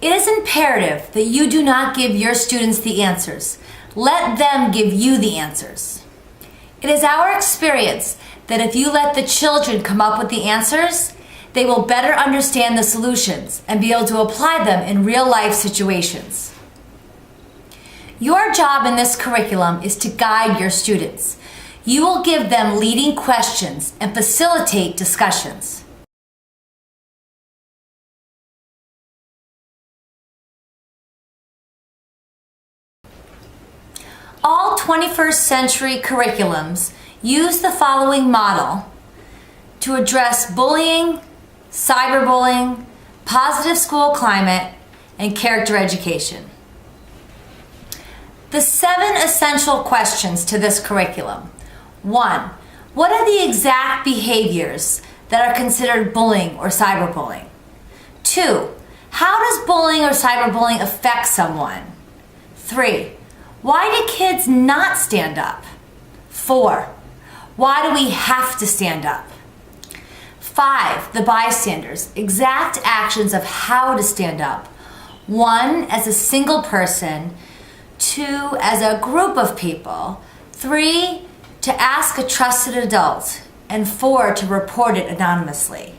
It is imperative that you do not give your students the answers. Let them give you the answers. It is our experience that if you let the children come up with the answers, they will better understand the solutions and be able to apply them in real-life situations. Your job in this curriculum is to guide your students. You will give them leading questions and facilitate discussions. All 21st century curriculums use the following model to address bullying, cyberbullying, positive school climate, and character education. The 7 essential questions to this curriculum. 1. What are the exact behaviors that are considered bullying or cyberbullying? 2. How does bullying or cyberbullying affect someone? 3. Why do kids not stand up? 4. Why do we have to stand up? 5. The bystanders, exact actions of how to stand up. 1. As a single person. 2. As a group of people. 3. To ask a trusted adult. And 4. To report it anonymously.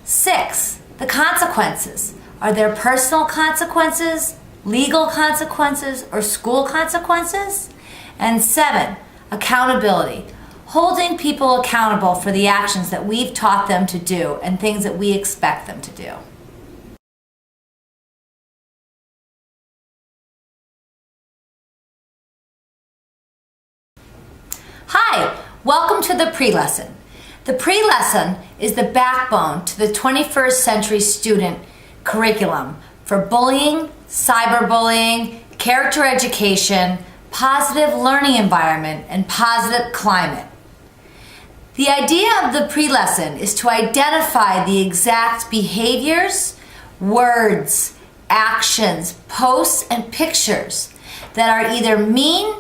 6. The consequences. Are there personal consequences, legal consequences, or school consequences? And 7, accountability, holding people accountable for the actions that we've taught them to do and things that we expect them to do. Hi, welcome to the pre-lesson. The pre-lesson is the backbone to the 21st century student curriculum for bullying, cyberbullying, character education, positive learning environment, and positive climate. The idea of the pre-lesson is to identify the exact behaviors, words, actions, posts, and pictures that are either mean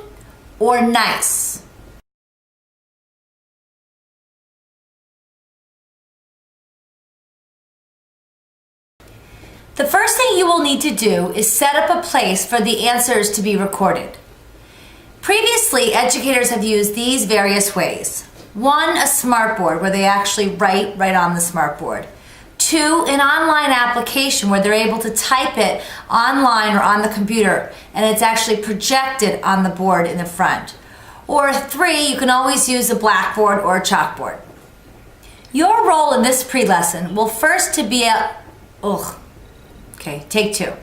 or nice. The first thing you will need to do is set up a place for the answers to be recorded. Previously, educators have used these various ways. 1, a smartboard where they actually write right on the smartboard. 2, an online application where they're able to type it online or on the computer and it's actually projected on the board in the front. Or 3, you can always use a blackboard or a chalkboard. Your role in this pre-lesson will first to be Okay, take 2.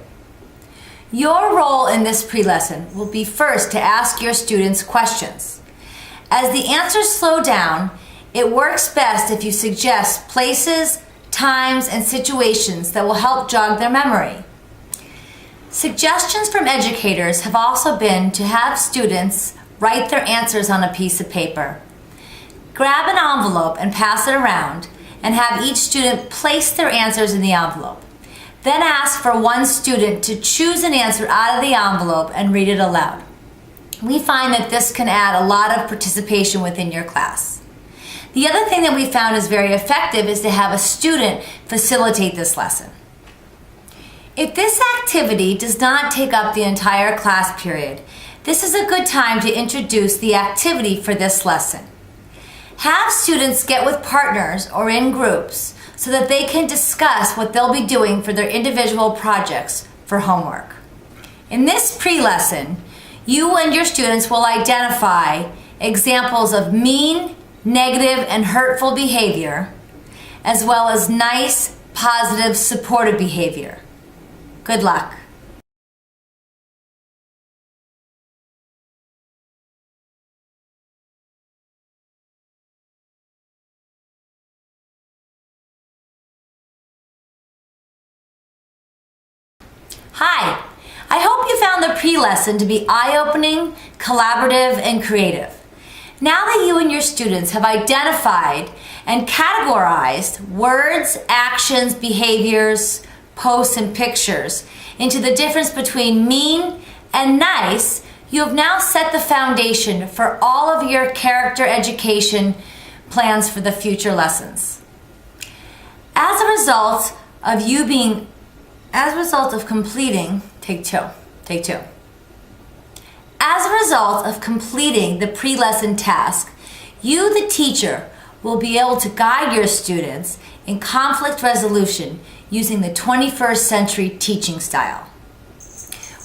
Your role in this pre-lesson will be first to ask your students questions. As the answers slow down, it works best if you suggest places, times, and situations that will help jog their memory. Suggestions from educators have also been to have students write their answers on a piece of paper. Grab an envelope and pass it around, and have each student place their answers in the envelope. Then ask for one student to choose an answer out of the envelope and read it aloud. We find that this can add a lot of participation within your class. The other thing that we found is very effective is to have a student facilitate this lesson. If this activity does not take up the entire class period, this is a good time to introduce the activity for this lesson. Have students get with partners or in groups so that they can discuss what they'll be doing for their individual projects for homework. In this pre-lesson, you and your students will identify examples of mean, negative, and hurtful behavior, as well as nice, positive, supportive behavior. Good luck. Hi, I hope you found the pre-lesson to be eye-opening, collaborative, and creative. Now that you and your students have identified and categorized words, actions, behaviors, posts, and pictures into the difference between mean and nice, you have now set the foundation for all of your character education plans for the future lessons. As a result of you being As a result of completing, take two. As a result of completing the pre-lesson task, you, the teacher, will be able to guide your students in conflict resolution using the 21st century teaching style.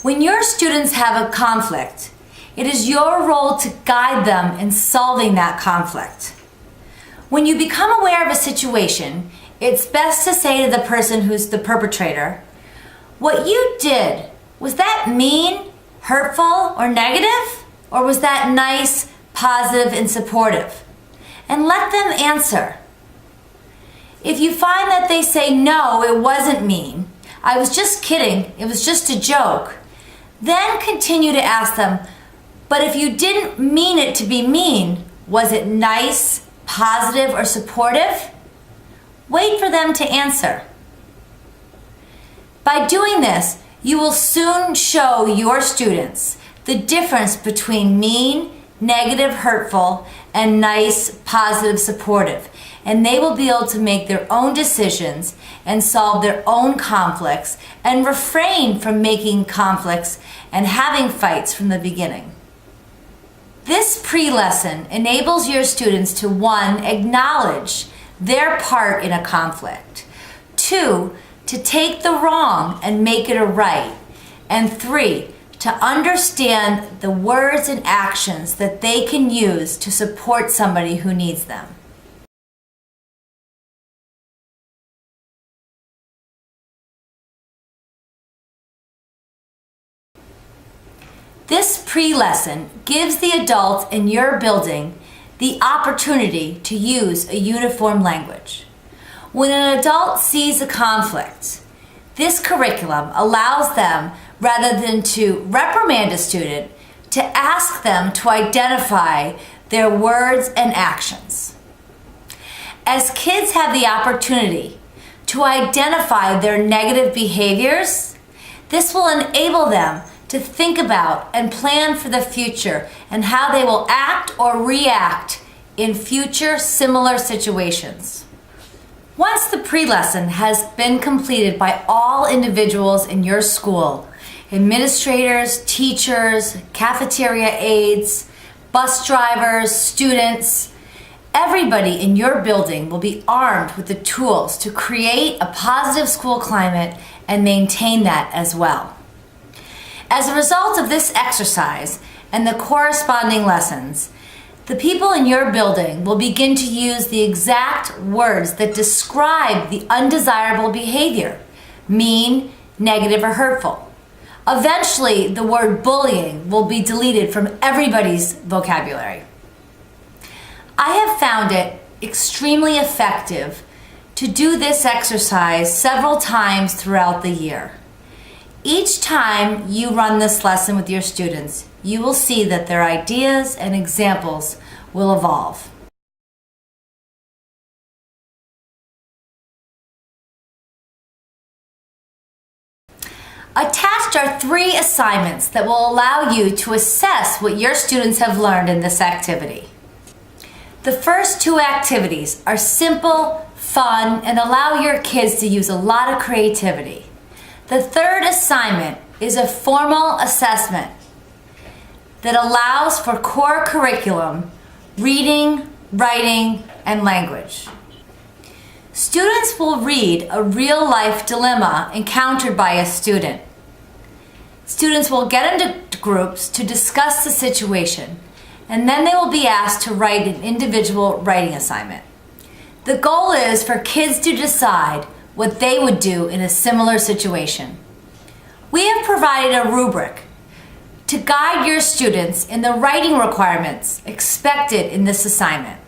When your students have a conflict, it is your role to guide them in solving that conflict. When you become aware of a situation, it's best to say to the person who's the perpetrator, "What you did, was that mean, hurtful, or negative? Or was that nice, positive, and supportive?" And let them answer. If you find that they say, "No, it wasn't mean, I was just kidding, it was just a joke," then continue to ask them, "But if you didn't mean it to be mean, was it nice, positive, or supportive?" Wait for them to answer. By doing this, you will soon show your students the difference between mean, negative, hurtful, and nice, positive, supportive, and they will be able to make their own decisions and solve their own conflicts and refrain from making conflicts and having fights from the beginning. This pre-lesson enables your students to 1, acknowledge their part in a conflict, 2, to take the wrong and make it a right, and 3, to understand the words and actions that they can use to support somebody who needs them. This pre-lesson gives the adults in your building the opportunity to use a uniform language. When an adult sees a conflict, this curriculum allows them, rather than to reprimand a student, to ask them to identify their words and actions. As kids have the opportunity to identify their negative behaviors, this will enable them to think about and plan for the future and how they will act or react in future similar situations. Once the pre-lesson has been completed by all individuals in your school, administrators, teachers, cafeteria aides, bus drivers, students, everybody in your building will be armed with the tools to create a positive school climate and maintain that as well. As a result of this exercise and the corresponding lessons, the people in your building will begin to use the exact words that describe the undesirable behavior, mean, negative, or hurtful. Eventually, the word bullying will be deleted from everybody's vocabulary. I have found it extremely effective to do this exercise several times throughout the year. Each time you run this lesson with your students, you will see that their ideas and examples will evolve. Attached are 3 assignments that will allow you to assess what your students have learned in this activity. The first 2 activities are simple, fun, and allow your kids to use a lot of creativity. The third assignment is a formal assessment that allows for core curriculum, reading, writing, and language. Students will read a real-life dilemma encountered by a student. Students will get into groups to discuss the situation, and then they will be asked to write an individual writing assignment. The goal is for kids to decide what they would do in a similar situation. We have provided a rubric to guide your students in the writing requirements expected in this assignment.